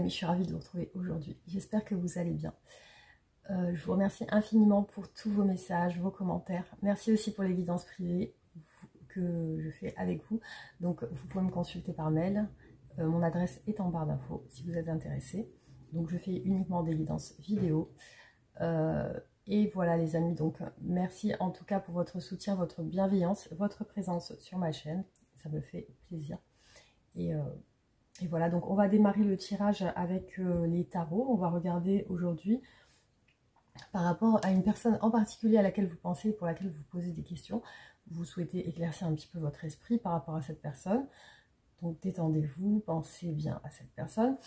amis, je suis ravie de vous retrouver aujourd'hui. J'espère que vous allez bien. Je vous remercie infiniment pour tous vos messages, vos commentaires. Merci aussi pour les guidances privées que je fais avec vous. Donc vous pouvez me consulter par mail. Mon adresse est en barre d'infos si vous êtes intéressé. Donc je fais uniquement des guidances vidéo. Et voilà les amis, donc merci en tout cas pour votre soutien, votre bienveillance, votre présence sur ma chaîne. Ça me fait plaisir. Et voilà, donc on va démarrer le tirage avec les tarots. On va regarder aujourd'hui par rapport à une personne en particulier à laquelle vous pensez, pour laquelle vous posez des questions. Vous souhaitez éclaircir un petit peu votre esprit par rapport à cette personne. Donc détendez-vous, pensez bien à cette personne.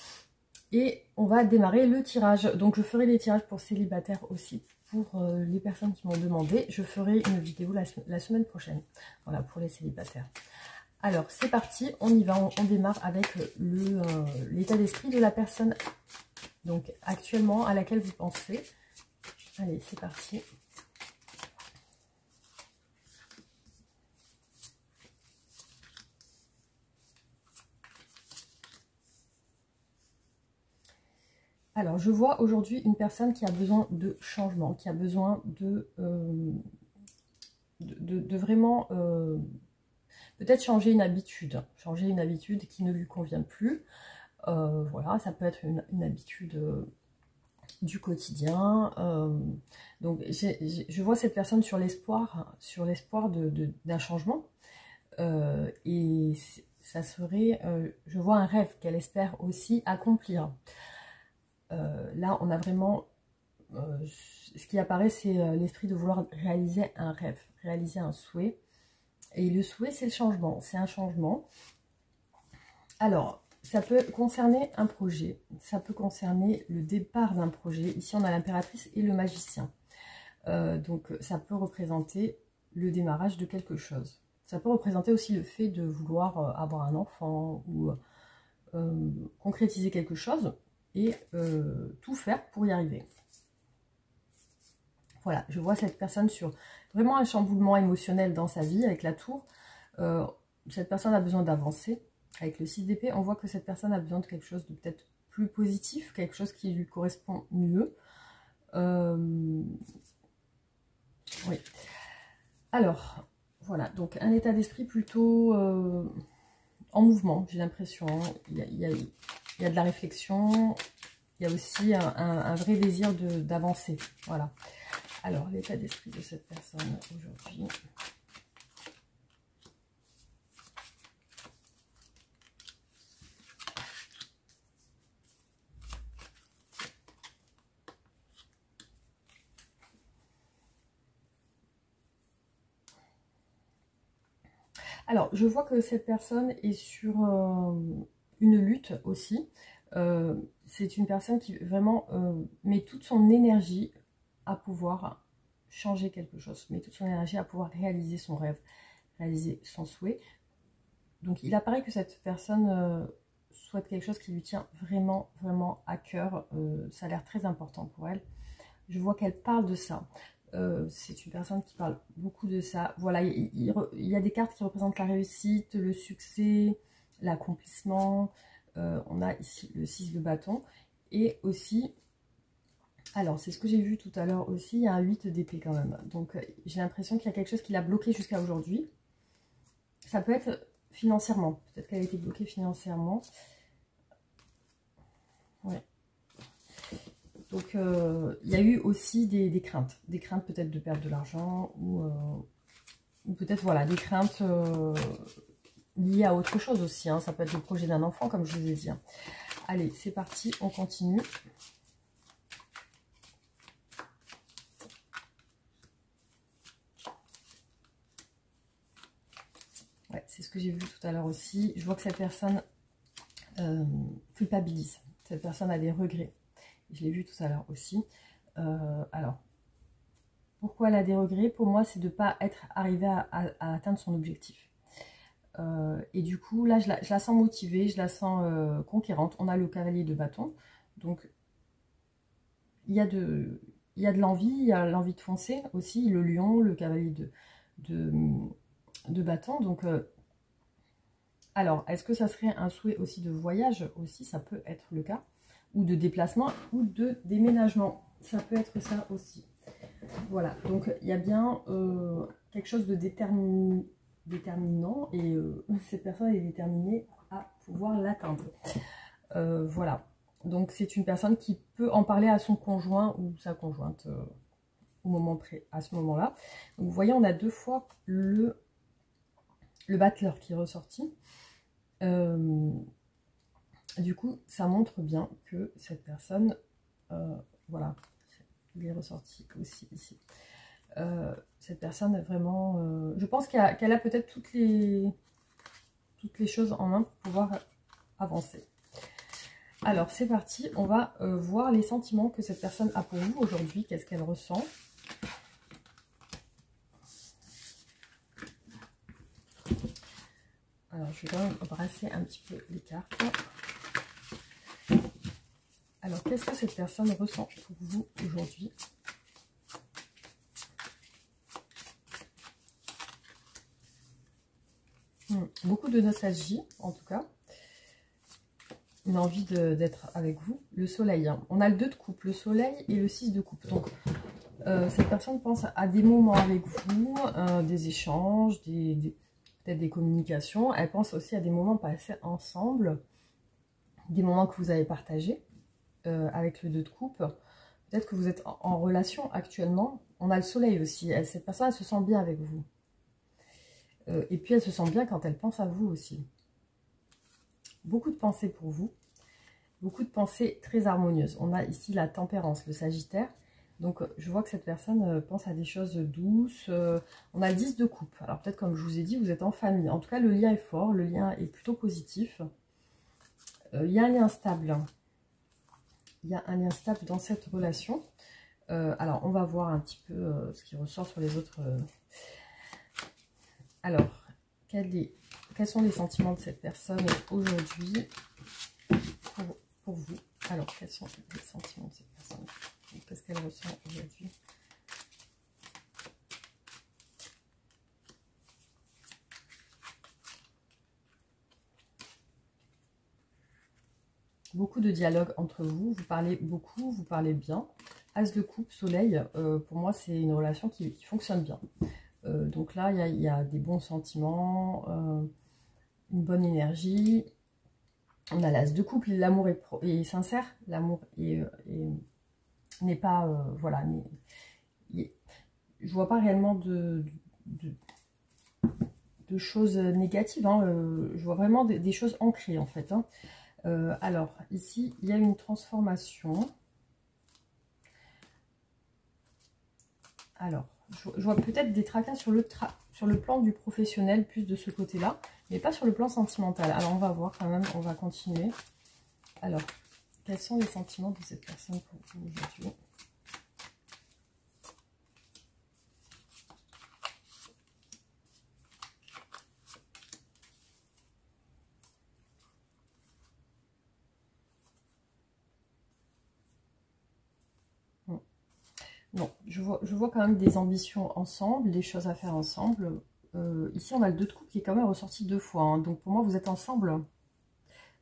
Et on va démarrer le tirage. Donc je ferai des tirages pour célibataires aussi. Pour les personnes qui m'ont demandé, je ferai une vidéo la semaine prochaine. Voilà, pour les célibataires. Alors, c'est parti, on y va, on démarre avec l'état d'esprit de la personne donc actuellement à laquelle vous pensez. Allez, c'est parti. Alors, je vois aujourd'hui une personne qui a besoin de changement, qui a besoin de vraiment... peut-être changer une habitude qui ne lui convient plus. Voilà, ça peut être une habitude du quotidien. Donc, je vois cette personne sur l'espoir d'un changement. Et ça serait, je vois un rêve qu'elle espère aussi accomplir. Là, on a vraiment... ce qui apparaît, c'est l'esprit de vouloir réaliser un rêve, réaliser un souhait. Et le souhait, c'est le changement, c'est un changement. Alors, ça peut concerner un projet, ça peut concerner le départ d'un projet. Ici, on a l'impératrice et le magicien. Donc, ça peut représenter le démarrage de quelque chose. Ça peut représenter aussi le fait de vouloir avoir un enfant ou concrétiser quelque chose et tout faire pour y arriver. Voilà, je vois cette personne sur vraiment un chamboulement émotionnel dans sa vie avec la tour. Cette personne a besoin d'avancer. Avec le 6 d'épée, on voit que cette personne a besoin de quelque chose de peut-être plus positif, quelque chose qui lui correspond mieux. Oui. Alors, voilà, donc un état d'esprit plutôt en mouvement, j'ai l'impression. Il y a de la réflexion, il y a aussi un vrai désir d'avancer. Voilà. Alors, l'état d'esprit de cette personne aujourd'hui. Alors, je vois que cette personne est sur une lutte aussi. C'est une personne qui vraiment met toute son énergie à pouvoir changer quelque chose, met toute son énergie à pouvoir réaliser son rêve, réaliser son souhait. Donc, il apparaît que cette personne souhaite quelque chose qui lui tient vraiment, vraiment à cœur. Ça a l'air très important pour elle. Je vois qu'elle parle de ça. C'est une personne qui parle beaucoup de ça. Voilà, il y a des cartes qui représentent la réussite, le succès, l'accomplissement. On a ici le 6 de bâton. Et aussi, alors c'est ce que j'ai vu tout à l'heure aussi, il y a un 8 d'épée quand même. Donc j'ai l'impression qu'il y a quelque chose qui l'a bloqué jusqu'à aujourd'hui. Ça peut être financièrement. Peut-être qu'elle a été bloquée financièrement. Ouais. Donc, il y a eu aussi des craintes peut-être de perdre de l'argent ou peut-être, voilà, des craintes liées à autre chose aussi. Hein. Ça peut être le projet d'un enfant, comme je vous ai dit. Hein. Allez, c'est parti, on continue. Ouais, c'est ce que j'ai vu tout à l'heure aussi. Je vois que cette personne culpabilise. Cette personne a des regrets. Je l'ai vu tout à l'heure aussi. Alors, pourquoi elle a des regrets? Pour moi, c'est de ne pas être arrivée à atteindre son objectif. Et du coup, là, je la sens motivée, je la sens conquérante. On a le cavalier de bâton. Donc, il y a de l'envie, il y a l'envie de foncer aussi. Le lion, le cavalier de bâton. Donc, alors, est-ce que ça serait un souhait aussi de voyage aussi? Ça peut être le cas. ou de déplacement ou de déménagement. Ça peut être ça aussi. Voilà, donc il y a bien quelque chose de déterminant et cette personne est déterminée à pouvoir l'atteindre. Voilà, donc c'est une personne qui peut en parler à son conjoint ou sa conjointe au moment à ce moment-là. Donc vous voyez, on a 2 fois le battleur qui est ressorti. Du coup, ça montre bien que cette personne, voilà, il est ressorti aussi ici. Cette personne est vraiment... je pense qu'elle a peut-être toutes les choses en main pour pouvoir avancer. Alors, c'est parti. On va voir les sentiments que cette personne a pour vous aujourd'hui. Qu'est-ce qu'elle ressent? Alors, je vais quand même brasser un petit peu les cartes. Alors, qu'est-ce que cette personne ressent pour vous aujourd'hui? Beaucoup de nostalgie, en tout cas. On a envie d'être avec vous. Le soleil, hein. On a le 2 de coupe, le soleil et le 6 de coupe. Donc, cette personne pense à des moments avec vous, des échanges, peut-être des communications. Elle pense aussi à des moments passés ensemble, des moments que vous avez partagés avec le 2 de coupe. Peut-être que vous êtes en relation actuellement. On a le soleil aussi. Cette personne, elle se sent bien avec vous. Et puis, elle se sent bien quand elle pense à vous aussi. Beaucoup de pensées pour vous. Beaucoup de pensées très harmonieuses. On a ici la tempérance, le sagittaire. Donc, je vois que cette personne pense à des choses douces. On a le 10 de coupe. Alors, peut-être comme je vous ai dit, vous êtes en famille. En tout cas, le lien est fort. Le lien est plutôt positif. Il y a un lien stable. Il y a un lien stable dans cette relation. Alors, on va voir un petit peu ce qui ressort sur les autres. Alors, quels sont les sentiments de cette personne aujourd'hui pour vous? Alors, quels sont les sentiments de cette personne? Qu'est-ce qu'elle ressent aujourd'hui? Beaucoup de dialogue entre vous. Vous parlez beaucoup, vous parlez bien. As de coupe, soleil, pour moi, c'est une relation qui fonctionne bien. Donc là, il y a des bons sentiments, une bonne énergie. On a l'as de couple, l'amour est sincère, l'amour n'est pas, voilà, je vois pas réellement de choses négatives, hein, je vois vraiment des choses ancrées en fait. Hein. Alors, ici, il y a une transformation. Alors, je vois peut-être des tracas sur le plan du professionnel, plus de ce côté-là, mais pas sur le plan sentimental. Alors, on va voir quand même, on va continuer. Alors, quels sont les sentiments de cette personne pour vous aujourd'hui? Non, je vois quand même des ambitions ensemble, des choses à faire ensemble. Ici, on a le 2 de coupe qui est quand même ressorti 2 fois. Hein. Donc, pour moi, vous êtes ensemble.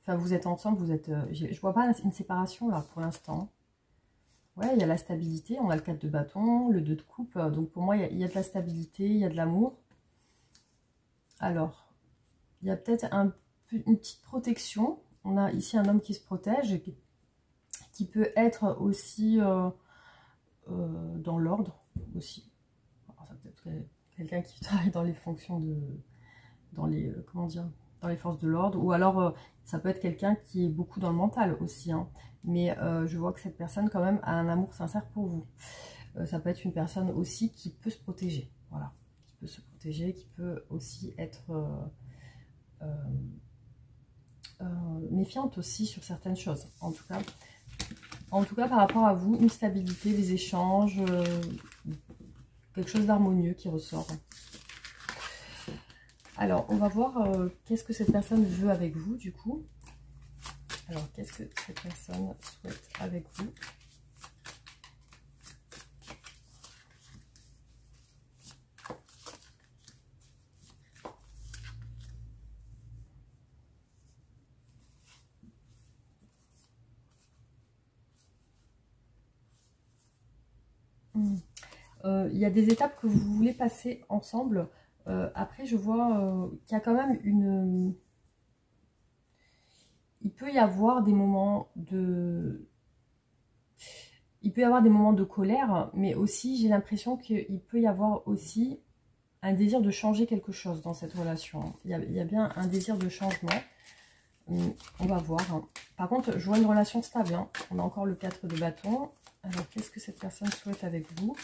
Enfin, vous êtes ensemble, vous êtes... je vois pas une séparation, là, pour l'instant. Ouais, il y a la stabilité. On a le 4 de bâton, le 2 de coupe. Donc, pour moi, il y a de la stabilité, il y a de l'amour. Alors, il y a peut-être une petite protection. On a ici un homme qui se protège, qui peut être aussi... dans l'ordre aussi. Alors, ça peut être quelqu'un qui travaille dans les fonctions de... comment dire, dans les forces de l'ordre. Ou alors, ça peut être quelqu'un qui est beaucoup dans le mental aussi. Hein. Mais je vois que cette personne, quand même, a un amour sincère pour vous. Ça peut être une personne aussi qui peut se protéger. Voilà. Qui peut se protéger, qui peut aussi être... méfiante aussi sur certaines choses. En tout cas, par rapport à vous, une stabilité, des échanges, quelque chose d'harmonieux qui ressort. Alors, on va voir qu'est-ce que cette personne veut avec vous, du coup. Alors, qu'est-ce que cette personne souhaite avec vous? il y a des étapes que vous voulez passer ensemble. Après, je vois qu'il y a quand même une... Il peut y avoir des moments de... Il peut y avoir des moments de colère, mais aussi j'ai l'impression qu'il peut y avoir aussi un désir de changer quelque chose dans cette relation. Il y a bien un désir de changement. On va voir. Par contre, je vois une relation stable. Hein. On a encore le 4 de bâton. Alors, qu'est-ce que cette personne souhaite avec vous?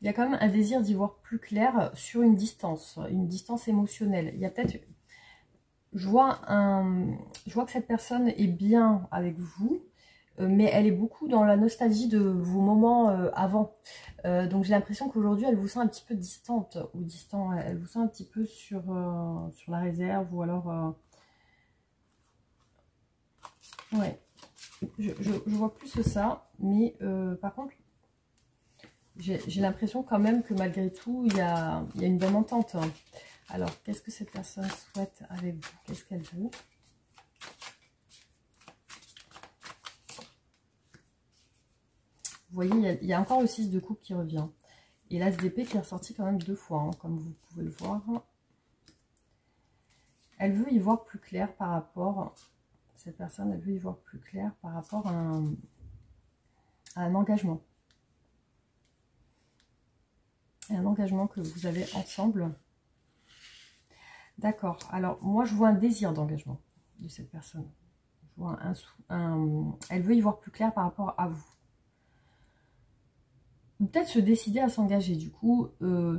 Il y a quand même un désir d'y voir plus clair sur une distance émotionnelle. Il y a peut-être... Je vois que cette personne est bien avec vous, mais elle est beaucoup dans la nostalgie de vos moments avant. Donc j'ai l'impression qu'aujourd'hui, elle vous sent un petit peu distante ou distant. Elle vous sent un petit peu sur la réserve ou alors... ouais, je vois plus ça, mais par contre, j'ai l'impression quand même que malgré tout, il y a une bonne entente. Alors, qu'est-ce que cette personne souhaite avec vous? Qu'est-ce qu'elle veut? Vous voyez, il y a encore le 6 de coupe qui revient. Et l'As d'épée qui est ressorti quand même 2 fois, hein, comme vous pouvez le voir. Elle veut y voir plus clair par rapport... Cette personne, elle veut y voir plus clair par rapport à un engagement. Un engagement que vous avez ensemble. D'accord. Alors, moi, je vois un désir d'engagement de cette personne. Je vois elle veut y voir plus clair par rapport à vous. Peut-être se décider à s'engager, du coup,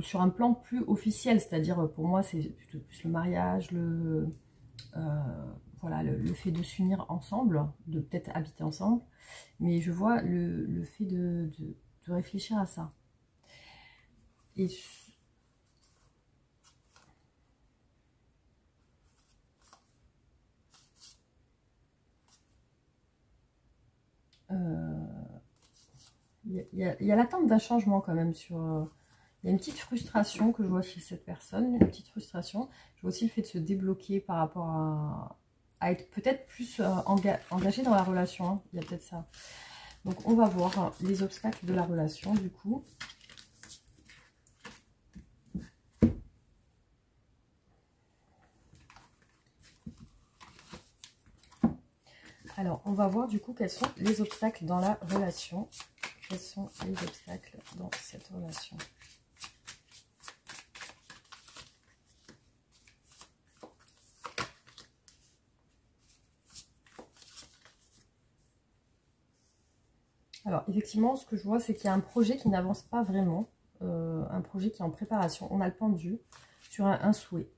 sur un plan plus officiel. C'est-à-dire, pour moi, c'est plutôt plus le mariage, voilà, le fait de s'unir ensemble, de peut-être habiter ensemble. Mais je vois le fait de réfléchir à ça. Et... il y a l'attente d'un changement quand même sur... il y a une petite frustration que je vois chez cette personne, une petite frustration. Je vois aussi le fait de se débloquer par rapport à être peut-être plus engagé dans la relation. Hein. Il y a peut-être ça. Donc on va voir les obstacles de la relation du coup. Alors on va voir du coup quels sont les obstacles dans la relation. Quels sont les obstacles dans cette relation? Alors, effectivement, ce que je vois, c'est qu'il y a un projet qui n'avance pas vraiment. Un projet qui est en préparation. On a le pendu sur un souhait.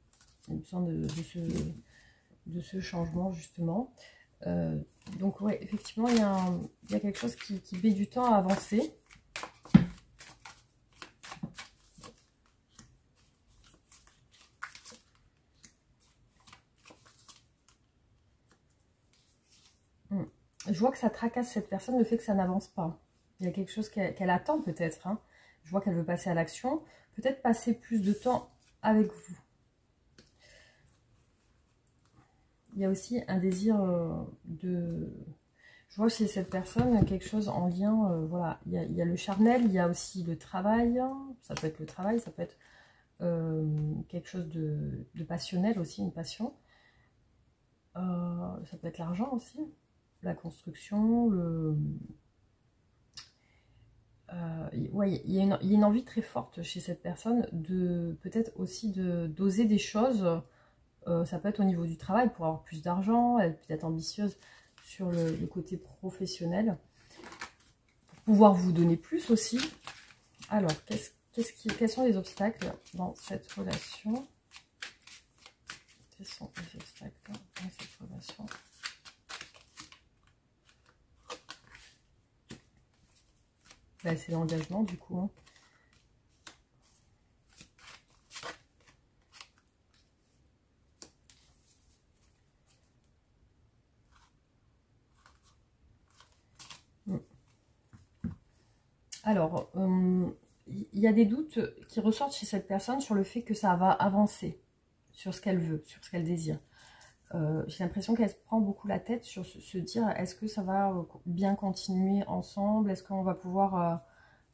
Il y a besoin de ce changement, justement. Donc, ouais, effectivement, il y a quelque chose qui met du temps à avancer. Je vois que ça tracasse cette personne, le fait que ça n'avance pas. Il y a quelque chose qu'elle attend peut-être. Hein. Je vois qu'elle veut passer à l'action. Peut-être passer plus de temps avec vous. Il y a aussi un désir de... Je vois chez cette personne quelque chose en lien... voilà, il y a le charnel, il y a aussi le travail. Ça peut être le travail, ça peut être quelque chose de passionnel aussi, une passion. Ça peut être l'argent aussi. La construction, ouais, il y a une envie très forte chez cette personne de peut-être aussi d'oser des choses. Ça peut être au niveau du travail pour avoir plus d'argent, elle peut être ambitieuse sur le côté professionnel, pour pouvoir vous donner plus aussi. Alors, quels sont les obstacles dans cette relation? Quels sont les obstacles dans cette relation? Bah, c'est l'engagement du coup. Hein. Alors, il il y a des doutes qui ressortent chez cette personne sur le fait que ça va avancer, sur ce qu'elle veut, sur ce qu'elle désire. J'ai l'impression qu'elle se prend beaucoup la tête sur se dire, est-ce que ça va bien continuer ensemble? Est-ce qu'on va pouvoir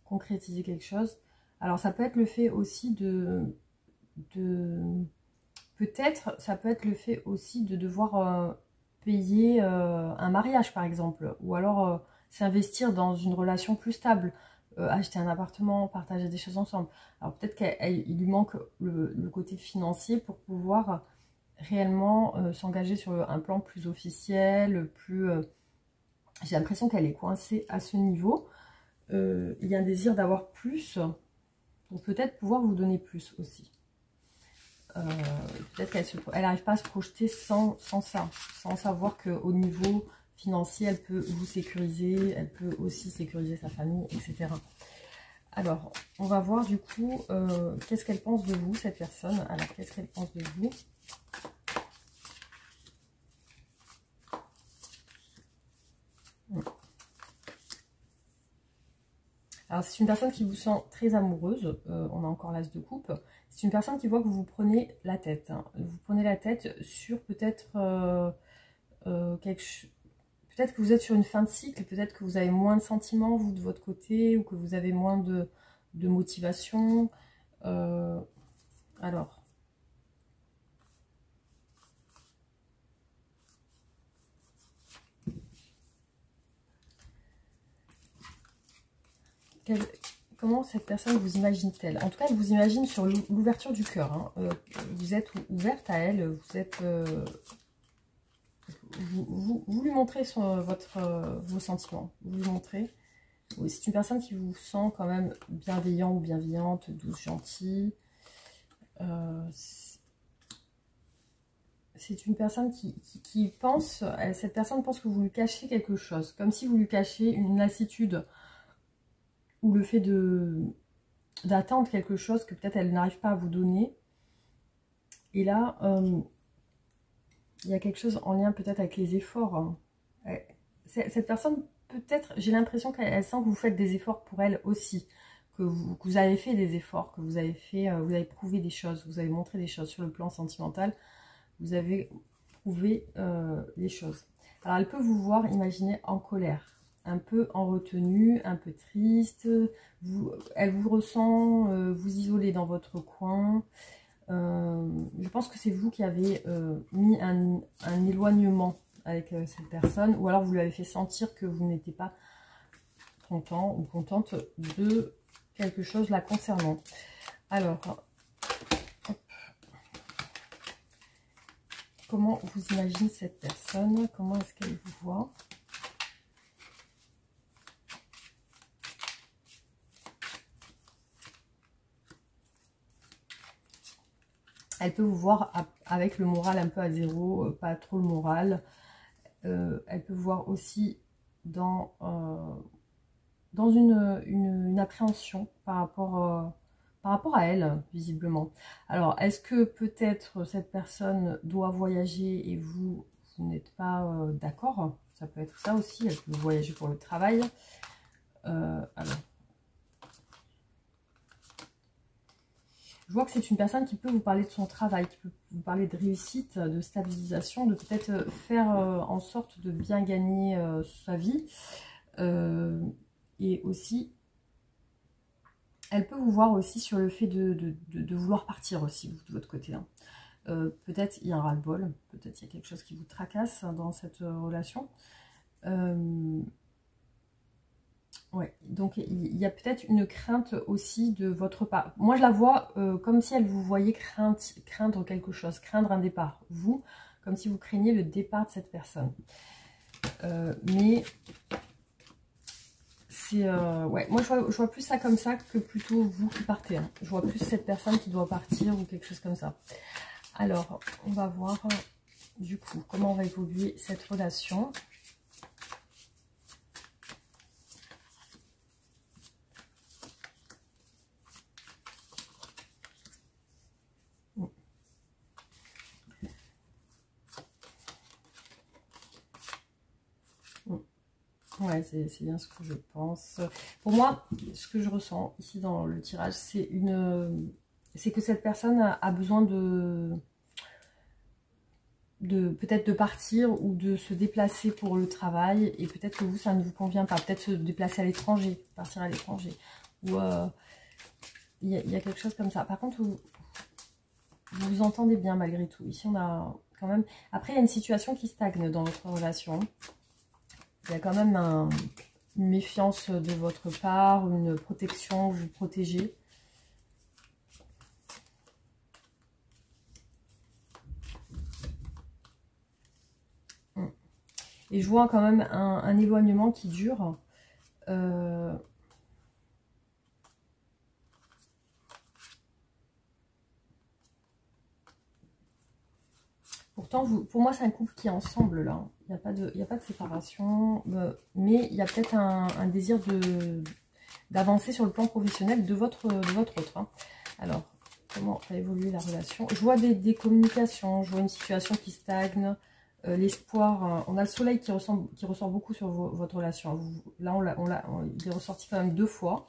concrétiser quelque chose? Alors ça peut être le fait aussi peut-être, ça peut être le fait aussi de devoir payer un mariage par exemple, ou alors s'investir dans une relation plus stable, acheter un appartement, partager des choses ensemble. Alors peut-être qu'il lui manque le côté financier pour pouvoir réellement s'engager sur un plan plus officiel, plus... J'ai l'impression qu'elle est coincée à ce niveau. Il y a un désir d'avoir plus, pour peut-être pouvoir vous donner plus aussi. Peut-être qu'elle n'arrive pas à se projeter sans ça, sans savoir qu'au niveau financier, elle peut vous sécuriser, elle peut aussi sécuriser sa famille, etc. Alors, on va voir du coup, qu'est-ce qu'elle pense de vous, cette personne. Alors, qu'est-ce qu'elle pense de vous? Alors, c'est une personne qui vous sent très amoureuse. On a encore l'as de coupe. C'est une personne qui voit que vous vous prenez la tête. Hein. Vous prenez la tête sur peut-être peut-être que vous êtes sur une fin de cycle. Peut-être que vous avez moins de sentiments, vous, de votre côté, ou que vous avez moins de motivation. Alors... Comment cette personne vous imagine-t-elle? En tout cas, elle vous imagine sur l'ouverture du cœur. Hein. Vous êtes ouverte à elle, vous êtes... vous lui montrez vos sentiments. Vous lui montrez. Oui, c'est une personne qui vous sent quand même bienveillant ou bienveillante, douce, gentille. C'est une personne qui pense... Cette personne pense que vous lui cachez quelque chose. Comme si vous lui cachez une lassitude ou le fait d'attendre quelque chose que peut-être elle n'arrive pas à vous donner. Et là, il y a quelque chose en lien peut-être avec les efforts. Hein. Cette personne, peut-être, j'ai l'impression qu'elle sent que vous faites des efforts pour elle aussi. Que vous avez fait des efforts, que vous avez prouvé des choses, vous avez montré des choses sur le plan sentimental. Vous avez prouvé les choses. Alors, elle peut vous voir, imaginer, en colère. Un peu en retenue, un peu triste, elle vous ressent, vous isolez dans votre coin. Je pense que c'est vous qui avez mis un éloignement avec cette personne, ou alors vous lui avez fait sentir que vous n'étiez pas content ou contente de quelque chose la concernant. Alors, hop. Comment vous imaginez cette personne? Comment est-ce qu'elle vous voit? Elle peut vous voir avec le moral un peu à zéro, pas trop le moral. Elle peut vous voir aussi dans une appréhension par rapport à elle, visiblement. Alors, est-ce que peut-être cette personne doit voyager et vous n'êtes pas d'accord? Ça peut être ça aussi, elle peut voyager pour le travail. Alors, je vois que c'est une personne qui peut vous parler de son travail, qui peut vous parler de réussite, de stabilisation, de peut-être faire en sorte de bien gagner sa vie. Et aussi, elle peut vous voir aussi sur le fait de vouloir partir aussi, vous, de votre côté. Hein. Peut-être il y a un ras-le-bol, peut-être il y a quelque chose qui vous tracasse dans cette relation. Ouais, donc il y a peut-être une crainte aussi de votre part. Moi, je la vois comme si elle vous voyait craindre quelque chose, craindre un départ. Vous, comme si vous craigniez le départ de cette personne. Mais c'est... ouais, moi, je vois plus ça comme ça que plutôt vous qui partez. Hein. Je vois plus cette personne qui doit partir ou quelque chose comme ça. Alors, on va voir du coup comment va évoluer cette relation. Ouais, c'est bien ce que je pense. Pour moi, ce que je ressens ici dans le tirage, c'est que cette personne a besoin peut-être de partir ou de se déplacer pour le travail, et peut-être que vous, ça ne vous convient pas. Peut-être se déplacer à l'étranger, partir à l'étranger. Ou il y a quelque chose comme ça. Par contre, vous vous entendez bien malgré tout. Ici, on a quand même... Après, il y a une situation qui stagne dans votre relation. Il y a quand même une méfiance de votre part, une protection, vous protégez. Et je vois quand même un éloignement qui dure. Pourtant, pour moi, c'est un couple qui est ensemble, là. Il n'y a pas de séparation. Mais il y a peut-être un désir d'avancer sur le plan professionnel de votre autre. Hein. Alors, comment va évoluer la relation? Je vois des communications, je vois une situation qui stagne. L'espoir, on a le soleil qui ressort beaucoup sur votre relation. Là, il est ressorti quand même 2 fois.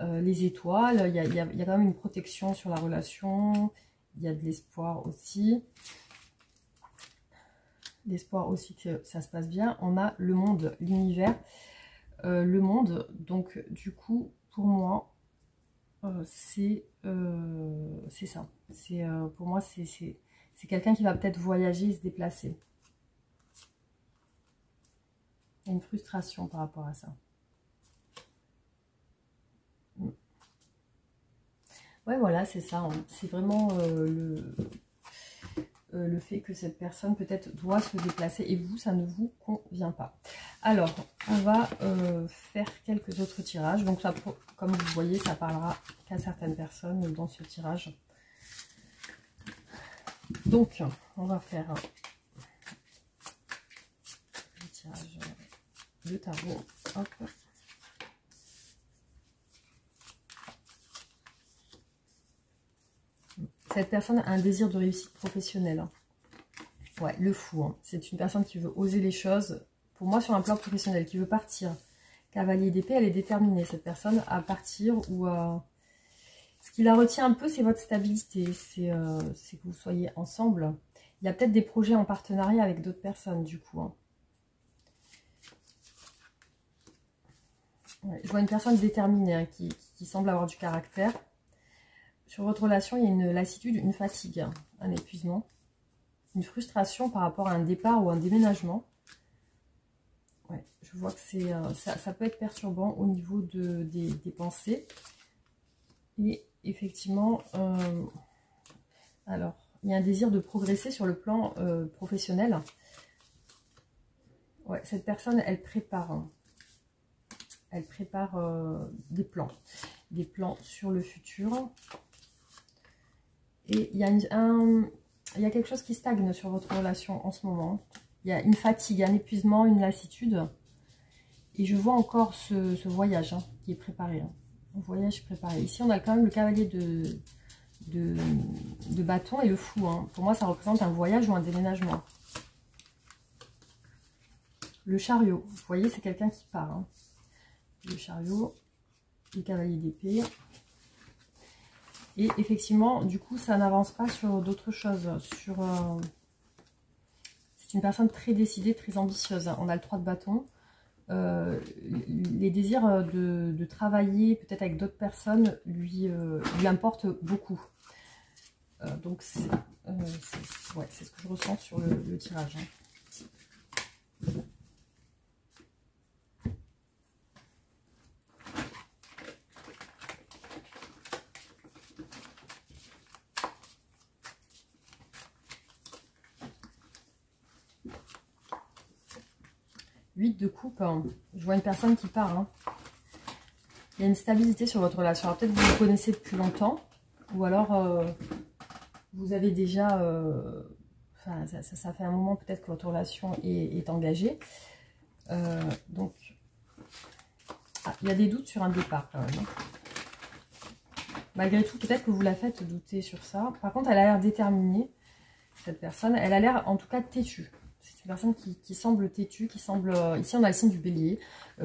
Les étoiles, il y a quand même une protection sur la relation. Il y a de l'espoir aussi. L'espoir aussi que ça se passe bien. On a le monde, l'univers, le monde. Donc, du coup, pour moi, c'est ça. Pour moi, c'est quelqu'un qui va peut-être voyager et se déplacer. Il y a une frustration par rapport à ça. Ouais, voilà, c'est ça. Hein. C'est vraiment le fait que cette personne peut-être doit se déplacer et vous, ça ne vous convient pas. Alors, on va faire quelques autres tirages. Donc, ça, comme vous voyez, ça parlera qu'à certaines personnes dans ce tirage. Donc, on va faire le tirage de tarot. Hop. Cette personne a un désir de réussite professionnelle. Hein. Ouais, le fou. Hein. C'est une personne qui veut oser les choses. Pour moi, sur un plan professionnel, qui veut partir. Cavalier d'épée, elle est déterminée, cette personne, à partir ou à... Ce qui la retient un peu, c'est votre stabilité. C'est que vous soyez ensemble. Il y a peut-être des projets en partenariat avec d'autres personnes, du coup. Hein. Ouais, je vois une personne déterminée hein, qui semble avoir du caractère. Sur votre relation, il y a une lassitude, une fatigue, hein, un épuisement, une frustration par rapport à un départ ou un déménagement. Ouais, je vois que ça peut être perturbant au niveau des pensées. Et effectivement, alors, il y a un désir de progresser sur le plan professionnel. Ouais, cette personne, elle prépare. Hein. Elle prépare des plans sur le futur. Et il y a quelque chose qui stagne sur votre relation en ce moment. Il y a une fatigue, un épuisement, une lassitude. Et je vois encore ce voyage hein, qui est préparé. Hein. Un voyage préparé. Ici, on a quand même le cavalier de bâton et le fou. Hein. Pour moi, ça représente un voyage ou un déménagement. Le chariot. Vous voyez, c'est quelqu'un qui part. Hein. Le chariot, le cavalier d'épée. Et effectivement, du coup, ça n'avance pas sur d'autres choses. C'est une personne très décidée, très ambitieuse. On a le 3 de bâton. Les désirs de travailler peut-être avec d'autres personnes lui importent beaucoup. Donc, c'est ce que je ressens sur le tirage. Hein. 8 de coupe, hein. Je vois une personne qui part. Hein. Il y a une stabilité sur votre relation. Peut-être que vous vous connaissez depuis longtemps. Ou alors, vous avez déjà... Enfin, ça fait un moment peut-être que votre relation est engagée. Donc, il y a des doutes sur un départ quand même. Hein. Malgré tout, peut-être que vous la faites douter sur ça. Par contre, elle a l'air déterminée, cette personne. Elle a l'air en tout cas têtue. C'est une personne qui semble têtue, qui semble... ici, on a le signe du bélier,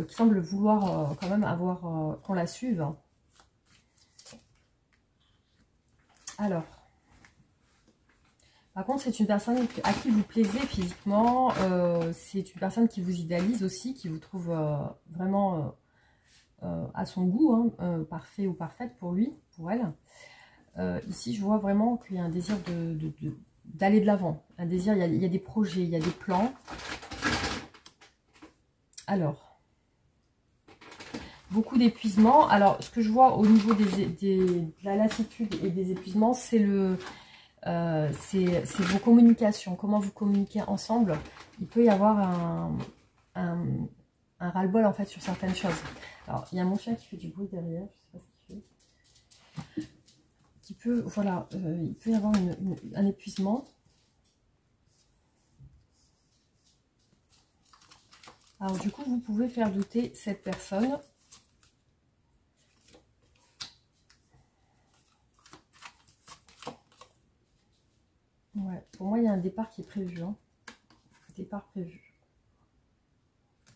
qui semble vouloir quand même avoir... qu'on la suive. Alors... Par contre, c'est une personne à qui vous plaisez physiquement. C'est une personne qui vous idéalise aussi, qui vous trouve vraiment à son goût, hein, parfait ou parfaite pour lui, pour elle. Ici, je vois vraiment qu'il y a un désir d'aller de l'avant. Un désir, il y a des projets, il y a des plans. Alors, beaucoup d'épuisement. Alors, ce que je vois au niveau de la lassitude et des épuisements, c'est vos communications, comment vous communiquez ensemble. Il peut y avoir un ras-le-bol en fait sur certaines choses. Alors, il y a mon chien qui fait du bruit derrière, je ne sais pas ce qu'il fait. Qui peut, voilà, il peut y avoir un épuisement. Alors, du coup, vous pouvez faire douter cette personne. Ouais, pour moi, il y a un départ qui est prévu. Hein. Départ prévu.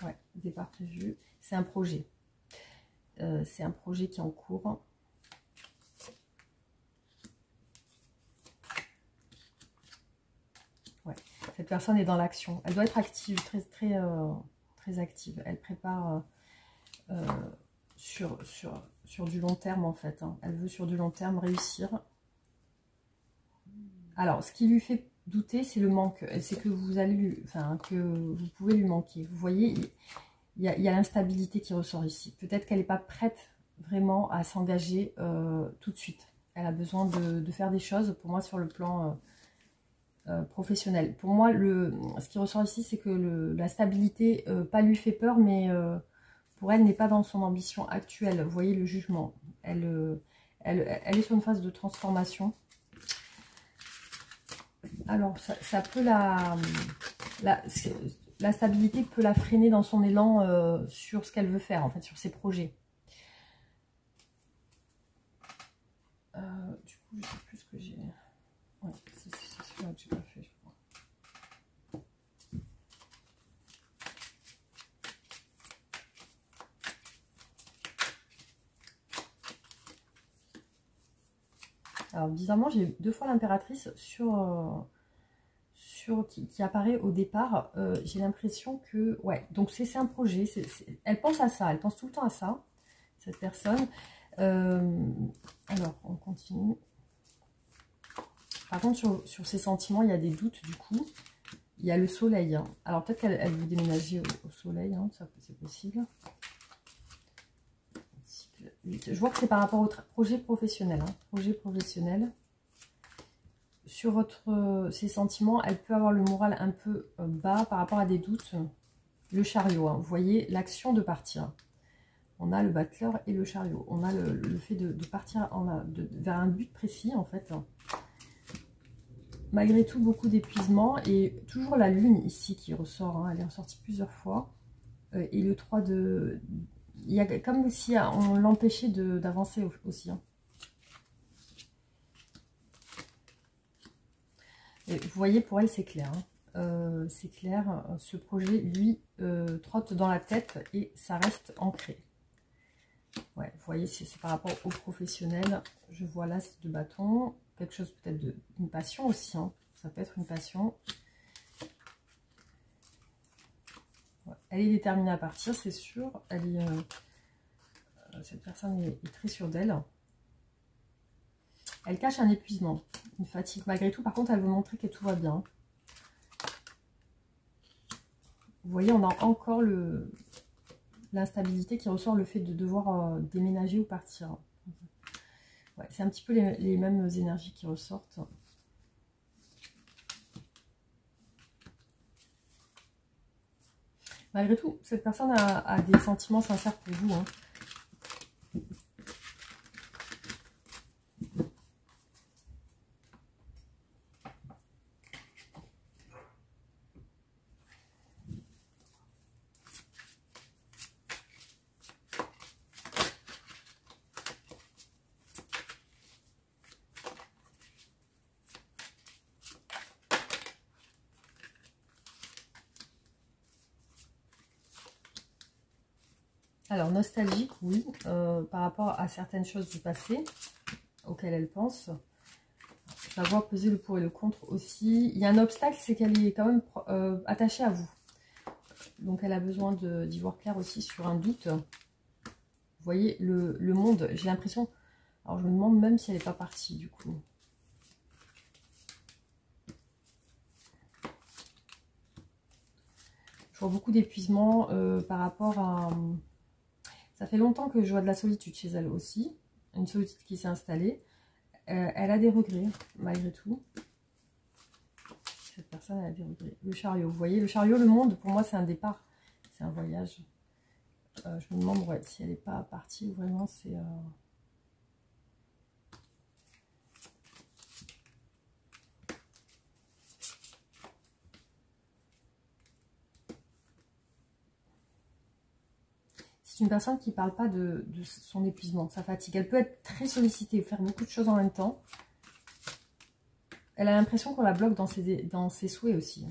Ouais, départ prévu. C'est un projet. C'est un projet qui est en cours. Ouais. Cette personne est dans l'action. Elle doit être active, très active. Elle prépare sur du long terme, en fait. Hein. Elle veut sur du long terme réussir. Alors, ce qui lui fait douter, c'est le manque. C'est que vous allez que vous pouvez lui manquer. Vous voyez, il y a l'instabilité qui ressort ici. Peut-être qu'elle n'est pas prête vraiment à s'engager tout de suite. Elle a besoin de faire des choses, pour moi, sur le plan professionnel. Pour moi, ce qui ressort ici, c'est que la stabilité, pas lui fait peur, mais pour elle, n'est pas dans son ambition actuelle. Vous voyez le jugement. Elle est sur une phase de transformation. Alors, ça peut la stabilité peut la freiner dans son élan sur ce qu'elle veut faire, en fait, sur ses projets. Du coup, je ne sais plus ce que j'ai... Ouais, c'est celui-là que j'ai pas fait, je crois. Alors, bizarrement, j'ai 2 fois l'impératrice qui apparaît au départ. J'ai l'impression que... Ouais, donc c'est un projet. Elle pense à ça. Elle pense tout le temps à ça, cette personne. Alors, on continue. Par contre, sur ses sentiments, il y a des doutes, du coup. Il y a le soleil. Hein. Alors, peut-être qu'elle veut déménager au soleil. Hein, ça, c'est possible. Je vois que c'est par rapport au projet professionnel. Hein, projet professionnel. Sur ses sentiments, elle peut avoir le moral un peu bas par rapport à des doutes. Le chariot, hein, vous voyez, l'action de partir. On a le battleur et le chariot. On a le fait de partir vers un but précis, en fait. Malgré tout, beaucoup d'épuisement. Et toujours la lune ici qui ressort. Hein, elle est ressortie plusieurs fois. Et le 3 de... Il y a comme si on l'empêchait d'avancer aussi. Hein. Et vous voyez, pour elle, c'est clair. Hein. C'est clair. Ce projet, lui, trotte dans la tête et ça reste ancré. Ouais, vous voyez, c'est par rapport au professionnel. Je vois l'as de bâton. Quelque chose peut-être d'une passion aussi. Hein. Ça peut être une passion. Ouais. Elle est déterminée à partir, c'est sûr. Cette personne est très sûre d'elle. Elle cache un épuisement, une fatigue. Malgré tout, par contre, elle veut montrer que tout va bien. Vous voyez, on a encore l'instabilité qui ressort, le fait de devoir déménager ou partir. Ouais, c'est un petit peu les mêmes énergies qui ressortent. Malgré tout, cette personne a des sentiments sincères pour vous. Hein. Alors, nostalgique, oui, par rapport à certaines choses du passé auxquelles elle pense. Je la vois peser le pour et le contre aussi. Il y a un obstacle, c'est qu'elle est quand même attachée à vous. Donc, elle a besoin d'y voir clair aussi sur un doute. Vous voyez, le monde, j'ai l'impression... Alors, je me demande même si elle n'est pas partie, du coup. Je vois beaucoup d'épuisement par rapport à... Ça fait longtemps que je vois de la solitude chez elle aussi. Une solitude qui s'est installée. Elle a des regrets, malgré tout. Cette personne elle a des regrets. Le chariot, vous voyez, le chariot, le monde, pour moi, c'est un départ. C'est un voyage. Je me demande ouais, si elle n'est pas partie ou vraiment c'est... C'est une personne qui ne parle pas de son épuisement, de sa fatigue. Elle peut être très sollicitée, faire beaucoup de choses en même temps. Elle a l'impression qu'on la bloque dans ses souhaits aussi.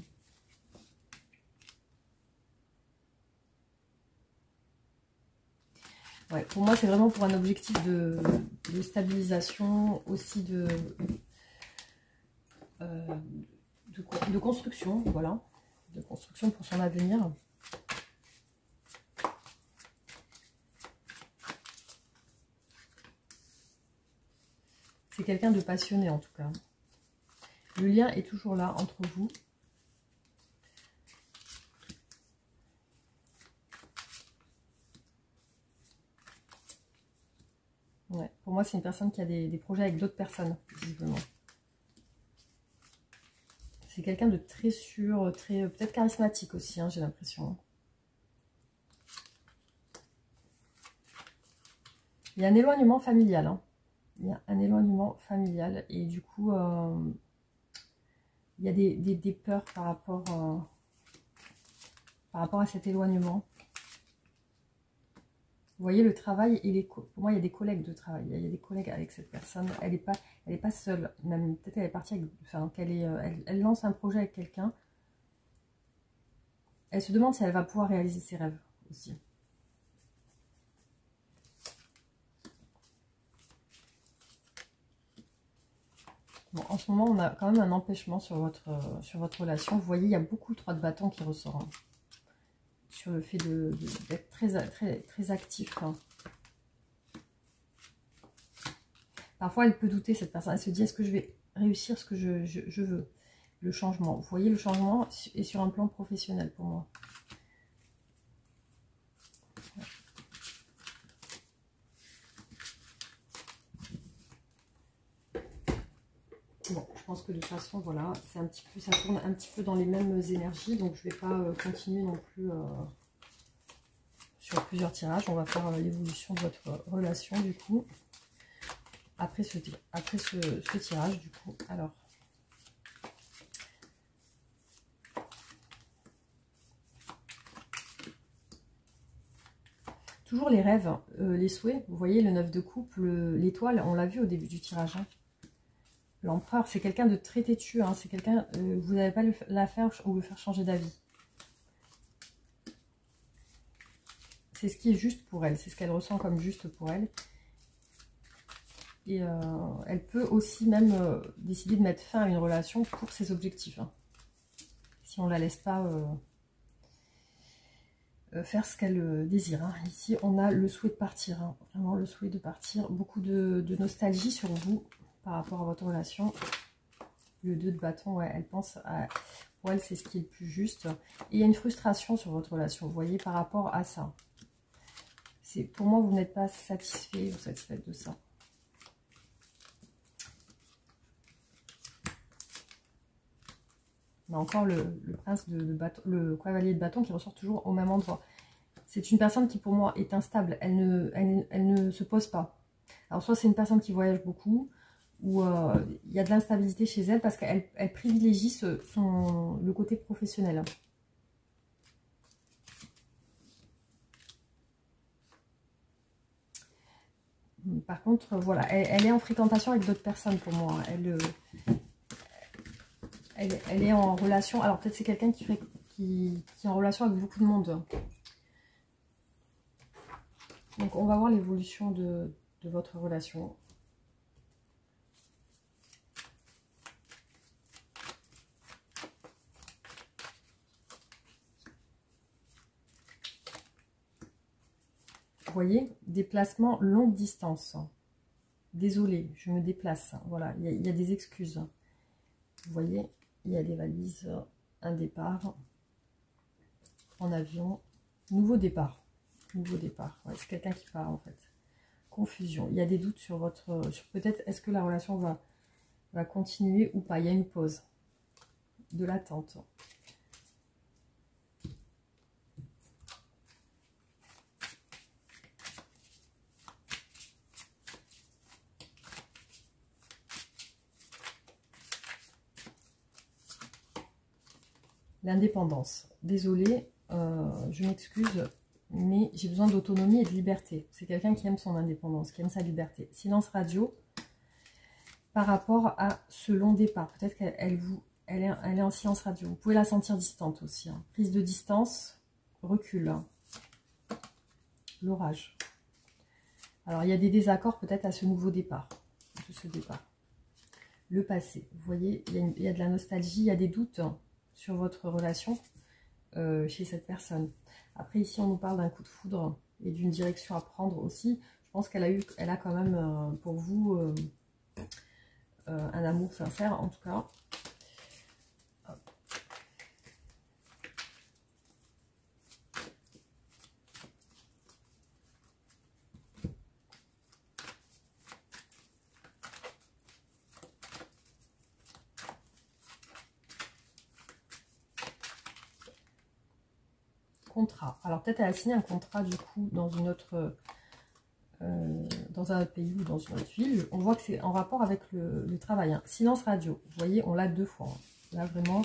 Ouais, pour moi, c'est vraiment pour un objectif de stabilisation, aussi de construction, voilà. De construction pour son avenir. C'est quelqu'un de passionné en tout cas. Le lien est toujours là entre vous. Ouais, pour moi, c'est une personne qui a des projets avec d'autres personnes, visiblement. C'est quelqu'un de très sûr, très peut-être charismatique aussi, hein, j'ai l'impression. Il y a un éloignement familial. Hein. Il y a un éloignement familial et du coup, il y a des peurs par rapport à cet éloignement. Vous voyez le travail et pour moi il y a des collègues de travail, il y a des collègues avec cette personne, elle n'est pas seule, même peut-être elle est partie avec, enfin elle lance un projet avec quelqu'un. Elle se demande si elle va pouvoir réaliser ses rêves aussi. Bon, en ce moment, on a quand même un empêchement sur votre relation. Vous voyez, il y a beaucoup de 3 de bâton qui ressort. Hein, sur le fait d'être très actif. Hein. Parfois, elle peut douter, cette personne. Elle se dit, est-ce que je vais réussir ce que je veux? Le changement. Vous voyez, le changement est sur un plan professionnel pour moi. Bon, je pense que de toute façon, voilà, c'est un petit peu, ça tourne un petit peu dans les mêmes énergies, donc je ne vais pas continuer non plus sur plusieurs tirages. On va faire l'évolution de votre relation du coup, après ce tirage du coup. Alors, toujours les rêves, les souhaits. Vous voyez le 9 de coupe, l'étoile, on l'a vu au début du tirage. Hein. L'empereur, c'est quelqu'un de très têtu, hein, c'est quelqu'un, vous n'allez pas la faire ou le faire changer d'avis. C'est ce qui est juste pour elle, c'est ce qu'elle ressent comme juste pour elle. Et elle peut aussi même décider de mettre fin à une relation pour ses objectifs. Hein. Si on ne la laisse pas faire ce qu'elle désire. Hein. Ici, on a le souhait de partir, hein, vraiment le souhait de partir. Beaucoup de nostalgie sur vous. Par rapport à votre relation, le 2 de bâton, ouais, elle pense à... Pour elle, c'est ce qui est le plus juste. Et il y a une frustration sur votre relation, vous voyez, par rapport à ça. Pour moi, vous n'êtes pas satisfait ou satisfaite de ça. On a encore le prince de bâton, le cavalier de bâton qui ressort toujours au même endroit. C'est une personne qui, pour moi, est instable. Elle ne se pose pas. Alors, soit c'est une personne qui voyage beaucoup, où il y a de l'instabilité chez elle parce qu'elle privilégie le côté professionnel. Par contre, voilà, elle est en fréquentation avec d'autres personnes pour moi. Elle est en relation, alors peut-être c'est quelqu'un qui est en relation avec beaucoup de monde. Donc on va voir l'évolution de votre relation. Vous voyez, déplacement longue distance. Désolée, je me déplace. Voilà, il y a des excuses. Vous voyez, il y a des valises, un départ en avion, nouveau départ. Nouveau départ. Ouais, c'est quelqu'un qui part en fait. Confusion. Il y a des doutes sur votre... sur peut-être est-ce que la relation va continuer ou pas. Il y a une pause. De l'attente. L'indépendance. Désolée, je m'excuse, mais j'ai besoin d'autonomie et de liberté. C'est quelqu'un qui aime son indépendance, qui aime sa liberté. Silence radio par rapport à ce long départ. Peut-être qu'elle est en silence radio. Vous pouvez la sentir distante aussi. Hein. Prise de distance, recul. Hein. L'orage. Alors, il y a des désaccords peut-être à ce nouveau départ. De ce départ. Le passé. Vous voyez, il y a de la nostalgie, il y a des doutes sur votre relation chez cette personne. Après, ici, on nous parle d'un coup de foudre et d'une direction à prendre aussi. Je pense qu'elle a quand même pour vous un amour sincère, en tout cas. Contrat. Alors peut-être elle a signé un contrat du coup dans une autre, dans un autre pays ou dans une autre ville. On voit que c'est en rapport avec le travail. Hein. Silence radio. Vous voyez, on l'a 2 fois. Hein. Là vraiment,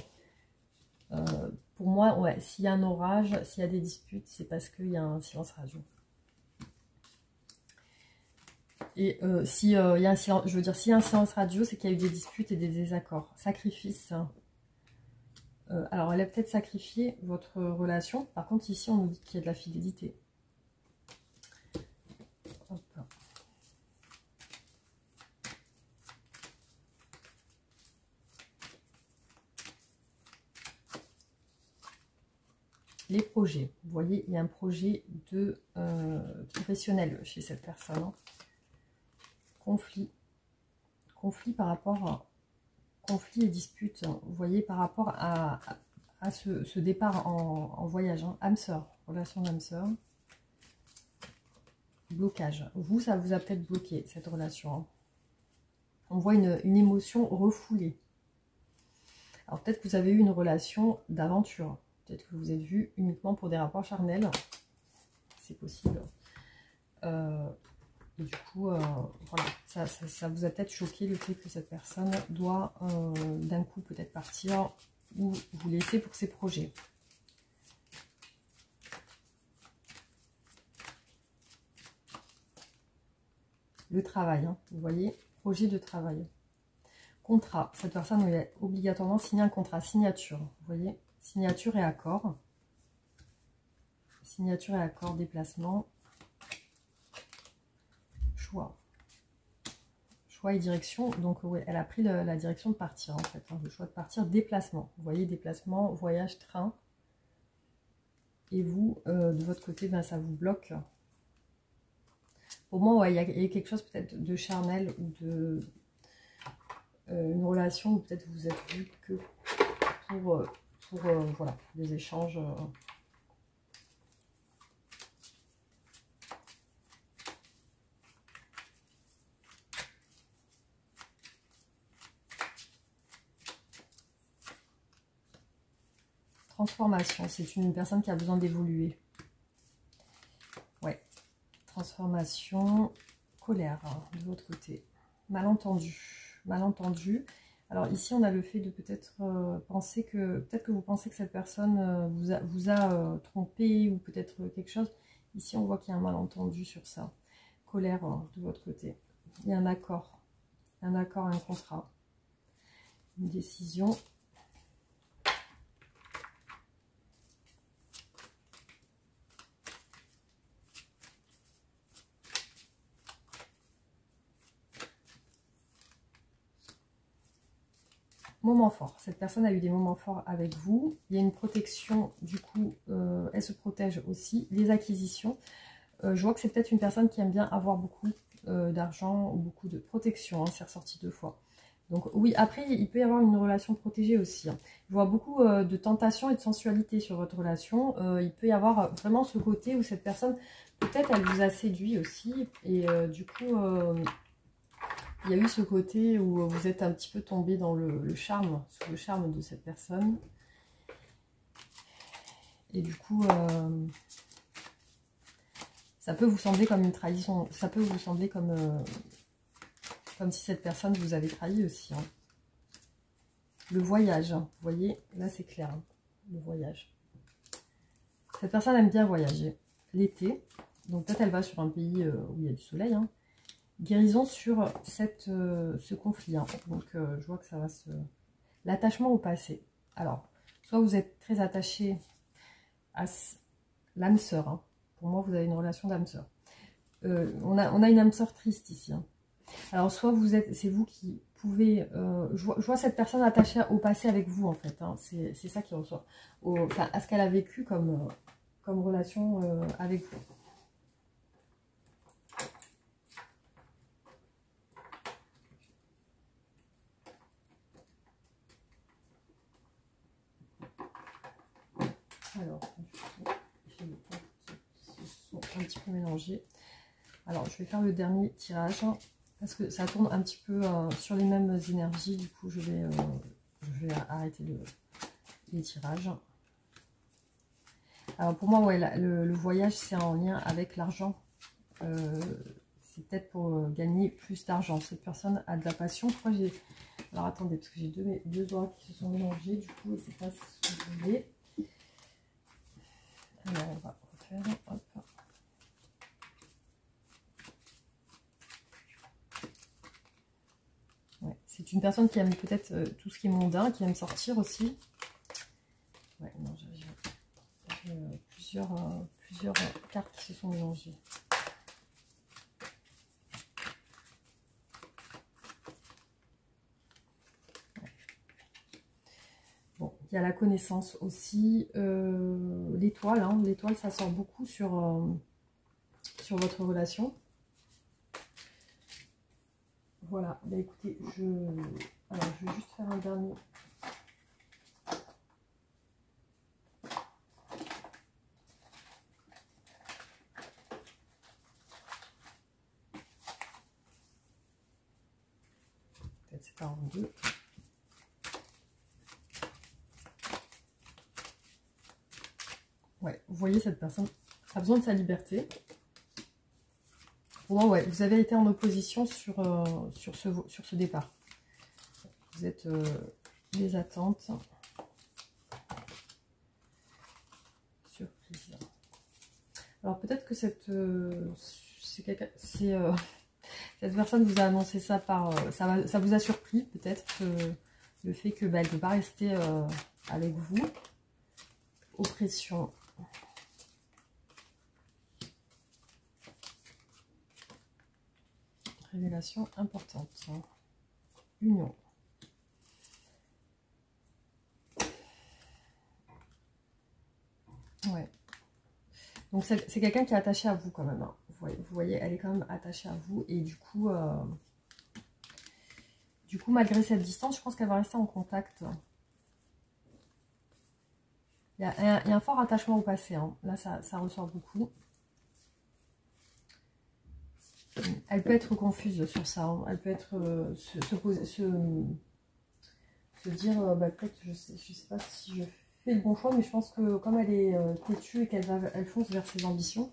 pour moi, ouais, s'il y a un orage, s'il y a des disputes, c'est parce qu'il y a un silence radio. Et s'il y a un silence, je veux dire, s'il y a un silence radio, c'est qu'il y a eu des disputes et des désaccords. Sacrifice. Hein. Alors, elle a peut-être sacrifié votre relation. Par contre, ici, on nous dit qu'il y a de la fidélité. Hop. Les projets. Vous voyez, il y a un projet de professionnel chez cette personne. Hein. Conflit. Conflit par rapport à... Conflit et dispute, vous voyez, par rapport à ce départ en voyage. Hein. Âme sœur, relation d'âme sœur. Blocage. Vous, ça vous a peut-être bloqué, cette relation. Hein. On voit une émotion refoulée. Alors peut-être que vous avez eu une relation d'aventure. Peut-être que vous vous êtes vu uniquement pour des rapports charnels. C'est possible. Et du coup, voilà, ça vous a peut-être choqué le fait que cette personne doit d'un coup peut-être partir ou vous laisser pour ses projets. Le travail, hein, vous voyez, projet de travail. Contrat, cette personne doit obligatoirement signer un contrat, signature, vous voyez, signature et accord. Signature et accord, déplacement. Choix. Choix et direction. Donc, ouais, elle a pris la direction de partir, en fait. Hein, le choix de partir. Déplacement. Vous voyez, déplacement, voyage, train. Et vous, de votre côté, ben, ça vous bloque. Pour moi, ouais, il y a quelque chose peut-être de charnel ou de... une relation où peut-être vous êtes vu que pour voilà, des échanges... Transformation, c'est une personne qui a besoin d'évoluer. Ouais. Transformation, colère, hein, de l'autre côté. Malentendu. Malentendu. Alors ici, on a le fait de peut-être penser que... Peut-être que vous pensez que cette personne vous a trompé ou peut-être quelque chose. Ici, on voit qu'il y a un malentendu sur ça. Colère, hein, de votre côté. Il y a un accord. Un accord, un contrat. Une décision. moment fort. Cette personne a eu des moments forts avec vous. Il y a une protection, du coup, elle se protège aussi. Les acquisitions. Je vois que c'est peut-être une personne qui aime bien avoir beaucoup d'argent ou beaucoup de protection. Hein, c'est ressorti 2 fois. Donc oui, après, il peut y avoir une relation protégée aussi. Hein. Je vois beaucoup de tentation et de sensualité sur votre relation. Il peut y avoir vraiment ce côté où cette personne, peut-être, elle vous a séduit aussi. Et du coup, il y a eu ce côté où vous êtes un petit peu tombé dans le charme, sous le charme de cette personne. Et du coup, ça peut vous sembler comme une trahison. Ça peut vous sembler comme si cette personne vous avait trahi aussi. Hein. Le voyage, hein. Vous voyez, là c'est clair, hein. Le voyage. Cette personne aime bien voyager l'été, donc peut-être elle va sur un pays où il y a du soleil. Hein. Guérison sur ce conflit. Hein. Donc je vois que ça va se... L'attachement au passé. Alors, soit vous êtes très attaché à l'âme sœur. Hein. Pour moi, vous avez une relation d'âme sœur. On a une âme sœur triste ici. Hein. Alors, soit c'est vous qui pouvez... je vois cette personne attachée au passé avec vous, en fait. Hein. C'est ça qui ressort. Enfin, à ce qu'elle a vécu comme relation avec vous. Alors, j'ai les cartes qui se sont un petit peu mélangées. Alors, je vais faire le dernier tirage. Parce que ça tourne un petit peu sur les mêmes énergies. Du coup, je vais arrêter les tirages. Alors, pour moi, ouais, le voyage, c'est en lien avec l'argent. C'est peut-être pour gagner plus d'argent. Cette personne a de la passion. Pourquoi j'ai... Alors, attendez, parce que j'ai deux oies qui se sont mélangées. Du coup, c'est pas ce que je voulais. Alors, on va refaire. Hop. Ouais, c'est une personne qui aime peut-être tout ce qui est mondain, qui aime sortir aussi. Ouais, non, j'ai plusieurs cartes qui se sont mélangées. Ouais. Bon, il y a la connaissance aussi. L'étoile, hein, l'étoile, ça sort beaucoup sur votre relation. Voilà, bah écoutez, alors, je vais juste faire un dernier. Peut-être c'est pas en deux. Ouais, vous voyez, cette personne a besoin de sa liberté. Pour moi, ouais, vous avez été en opposition sur ce départ. Vous êtes des attentes. Surprise. Alors peut-être que cette personne vous a annoncé ça par... ça vous a surpris, peut-être, le fait que elle ne peut pas rester avec vous. Oppression. Révélation importante. Union. Ouais. Donc c'est quelqu'un qui est attaché à vous quand même. Hein. Vous voyez, elle est quand même attachée à vous. Et du coup, malgré cette distance, je pense qu'elle va rester en contact. Il y a un fort attachement au passé. Hein. Là, ça ressort beaucoup. Elle peut être confuse sur ça. Hein. Elle peut être se dire, bah, peut-être, je sais pas si je fais le bon choix, mais je pense que comme elle est têtue et elle fonce vers ses ambitions,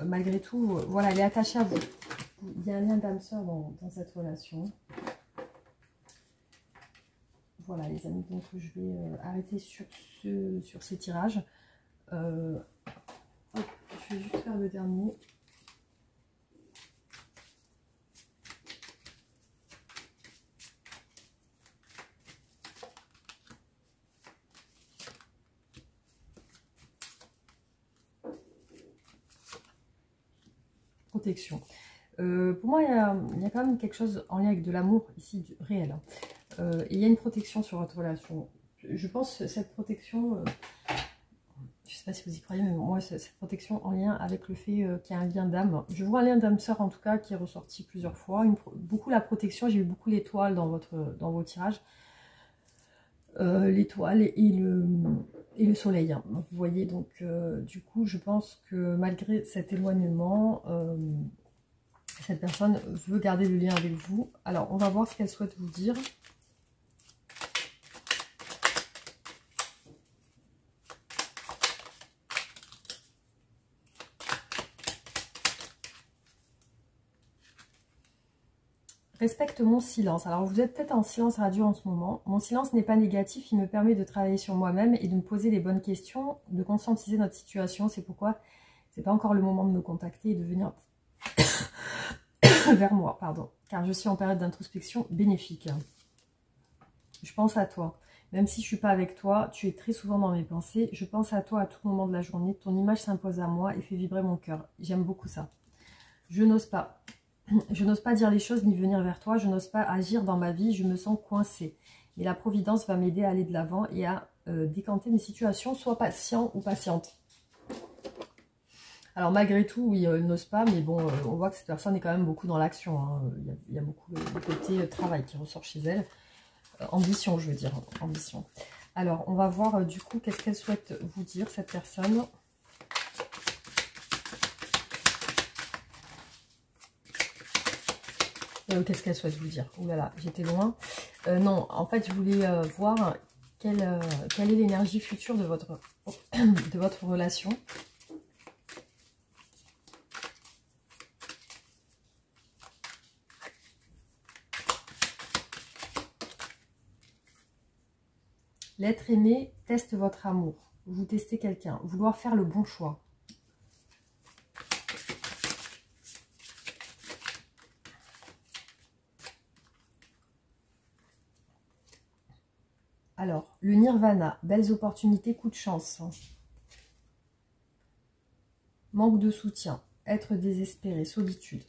malgré tout, voilà, elle est attachée à vous. Il y a un lien d'âme sœur dans cette relation. Voilà les amis, donc je vais arrêter sur ces tirages. Hop, je vais juste faire le dernier. Protection. Pour moi, il y a quand même quelque chose en lien avec de l'amour ici, du réel. et il y a une protection sur votre relation. Je pense que cette protection, je ne sais pas si vous y croyez, mais moi, cette protection en lien avec le fait qu'il y a un lien d'âme. Je vois un lien d'âme-sœur en tout cas qui est ressorti plusieurs fois. Beaucoup la protection, j'ai eu beaucoup l'étoile dans vos tirages. L'étoile et le soleil. Hein. Vous voyez, donc du coup, je pense que malgré cet éloignement, cette personne veut garder le lien avec vous. Alors, on va voir ce qu'elle souhaite vous dire. Respecte mon silence. Alors, vous êtes peut-être en silence radio en ce moment. Mon silence n'est pas négatif. Il me permet de travailler sur moi-même et de me poser les bonnes questions, de conscientiser notre situation. C'est pourquoi c'est pas encore le moment de me contacter et de venir vers moi, pardon. Car je suis en période d'introspection bénéfique. Je pense à toi. Même si je suis pas avec toi, tu es très souvent dans mes pensées. Je pense à toi à tout moment de la journée. Ton image s'impose à moi et fait vibrer mon cœur. J'aime beaucoup ça. Je n'ose pas. Je n'ose pas dire les choses ni venir vers toi, je n'ose pas agir dans ma vie, je me sens coincée. Mais la Providence va m'aider à aller de l'avant et à décanter mes situations, sois patient ou patiente. Alors malgré tout, oui, elle n'ose pas, mais bon, on voit que cette personne est quand même beaucoup dans l'action. Hein. Il y a beaucoup de côté travail qui ressort chez elle. Ambition, je veux dire, ambition. Alors, on va voir du coup qu'est-ce qu'elle souhaite vous dire, cette personne. Qu'est-ce qu'elle souhaite vous dire? Ouh là là, j'étais loin. Non, en fait, je voulais voir quelle est l'énergie future de votre relation. L'être aimé teste votre amour. Vous testez quelqu'un. Vouloir faire le bon choix. Alors, le nirvana, belles opportunités, coup de chance. Manque de soutien, être désespéré, solitude.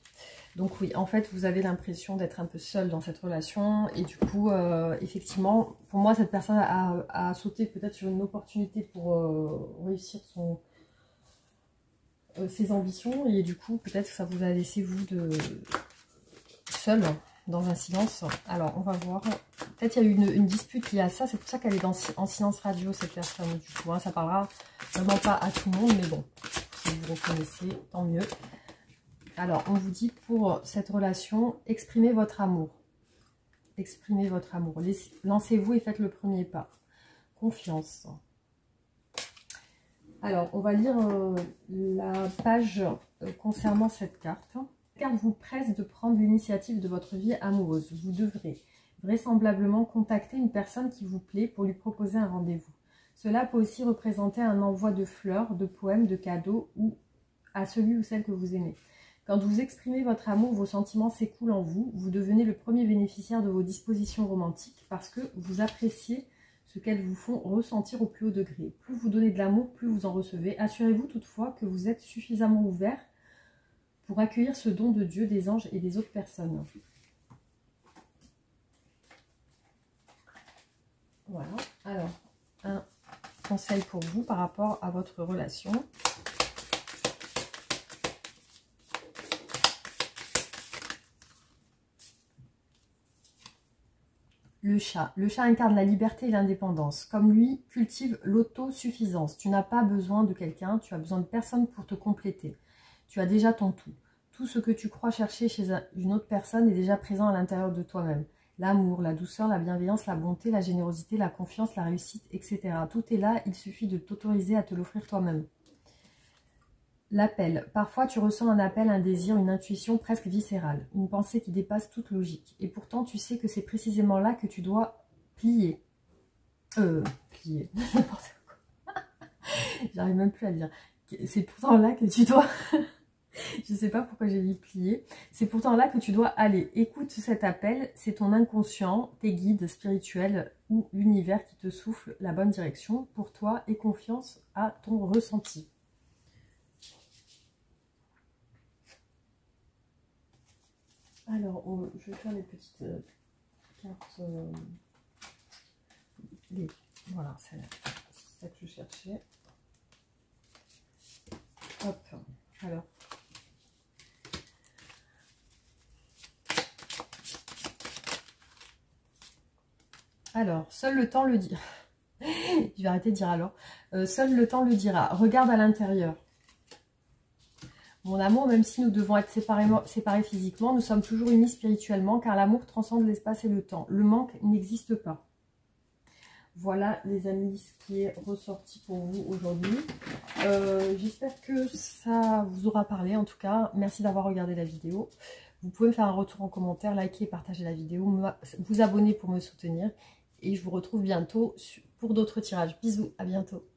Donc oui, en fait, vous avez l'impression d'être un peu seul dans cette relation. Et du coup, effectivement, pour moi, cette personne a sauté peut-être sur une opportunité pour réussir ses ambitions. Et du coup, peut-être que ça vous a laissé, vous, seul, dans un silence. Alors, on va voir. Peut-être il y a eu une dispute liée à ça. C'est pour ça qu'elle est en silence radio, cette personne. Du coup, hein, ça parlera vraiment pas à tout le monde. Mais bon, si vous reconnaissez, tant mieux. Alors, on vous dit pour cette relation, exprimez votre amour. Exprimez votre amour. Lancez-vous et faites le premier pas. Confiance. Alors, on va lire la page concernant cette carte. La carte vous presse de prendre l'initiative de votre vie amoureuse. Vous devrez vraisemblablement contacter une personne qui vous plaît pour lui proposer un rendez-vous. Cela peut aussi représenter un envoi de fleurs, de poèmes, de cadeaux ou à celui ou celle que vous aimez. Quand vous exprimez votre amour, vos sentiments s'écoulent en vous. Vous devenez le premier bénéficiaire de vos dispositions romantiques parce que vous appréciez ce qu'elles vous font ressentir au plus haut degré. Plus vous donnez de l'amour, plus vous en recevez. Assurez-vous toutefois que vous êtes suffisamment ouvert pour accueillir ce don de Dieu, des anges et des autres personnes. Voilà. Alors, un conseil pour vous par rapport à votre relation. Le chat. Le chat incarne la liberté et l'indépendance. Comme lui, cultive l'autosuffisance. Tu n'as pas besoin de quelqu'un, tu as besoin de personne pour te compléter. Tu as déjà ton tout. Tout ce que tu crois chercher chez une autre personne est déjà présent à l'intérieur de toi-même. L'amour, la douceur, la bienveillance, la bonté, la générosité, la confiance, la réussite, etc. Tout est là, il suffit de t'autoriser à te l'offrir toi-même. L'appel. Parfois, tu ressens un appel, un désir, une intuition presque viscérale, une pensée qui dépasse toute logique. Et pourtant, tu sais que c'est précisément là que tu dois plier. Plier, n'importe quoi. J'arrive même plus à le dire. C'est pourtant là que tu dois... Je ne sais pas pourquoi j'ai dit plier. C'est pourtant là que tu dois aller. Écoute cet appel, c'est ton inconscient, tes guides spirituels ou l'univers qui te souffle la bonne direction pour toi et confiance à ton ressenti. Alors, je vais faire les petites carte, voilà, c'est ça que je cherchais. Hop, alors, seul le temps le dira. Je vais arrêter de dire alors. Seul le temps le dira. Regarde à l'intérieur. Mon amour, même si nous devons être séparés physiquement, nous sommes toujours unis spirituellement, car l'amour transcende l'espace et le temps. Le manque n'existe pas. Voilà, les amis, ce qui est ressorti pour vous aujourd'hui. J'espère que ça vous aura parlé. En tout cas, merci d'avoir regardé la vidéo. Vous pouvez me faire un retour en commentaire, liker et partager la vidéo, vous abonner pour me soutenir. Et je vous retrouve bientôt pour d'autres tirages. Bisous, à bientôt.